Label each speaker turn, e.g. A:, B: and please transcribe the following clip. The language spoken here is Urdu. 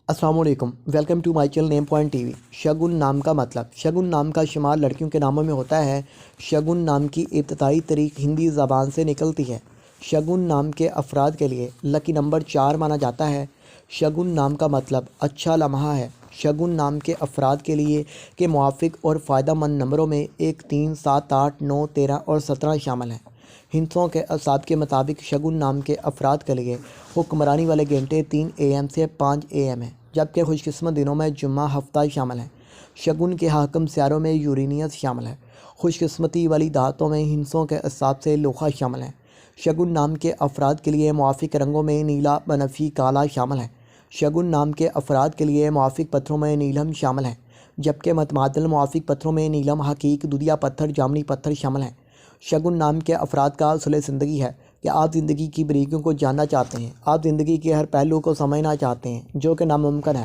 A: السلام علیکم، welcome to my channel name point TV وی۔ شگن نام کا مطلب۔ شگن نام کا شمار لڑکیوں کے ناموں میں ہوتا ہے۔ شگن نام کی ابتدائی تاریخ ہندی زبان سے نکلتی ہے۔ شگن نام کے افراد کے لیے لکی نمبر 4 مانا جاتا ہے۔ شگن نام کا مطلب اچھا لمحہ ہے۔ شگن نام کے افراد کے لیے کے موافق اور فائدہ مند نمبروں میں 1، 3، 7، 8، 9، 13 اور 17 شامل ہیں۔ ہندسوں کے اعصاب کے مطابق شگن نام کے افراد کے لیے حکمرانی والے گھنٹے 3 AM سے 5 AM ہیں، جبکہ خوش قسمت دنوں میں جمعہ ہفتہ شامل ہیں۔ شگن کے حاکم سیاروں میں یورینس شامل ہے۔ خوش قسمتی والی دھاتوں میں ہندسوں کے اعصاب سے لوہا شامل ہے۔ شگن نام کے افراد کے لیے موافق رنگوں میں نیلا، بنفشی، کالا شامل ہیں۔ شگن نام کے افراد کے لیے موافق پتھروں میں نیلم شامل ہیں، جبکہ متبادل موافق پتھروں میں نیلم، حقیق، دودھیا پتھر، جامنی پتھر شامل ہیں۔ شگن نام کے افراد کا اصول زندگی ہے کہ آپ زندگی کی باریکیوں کو جاننا چاہتے ہیں۔ آپ زندگی کے ہر پہلو کو سمجھنا چاہتے ہیں، جو کہ ناممکن ہے۔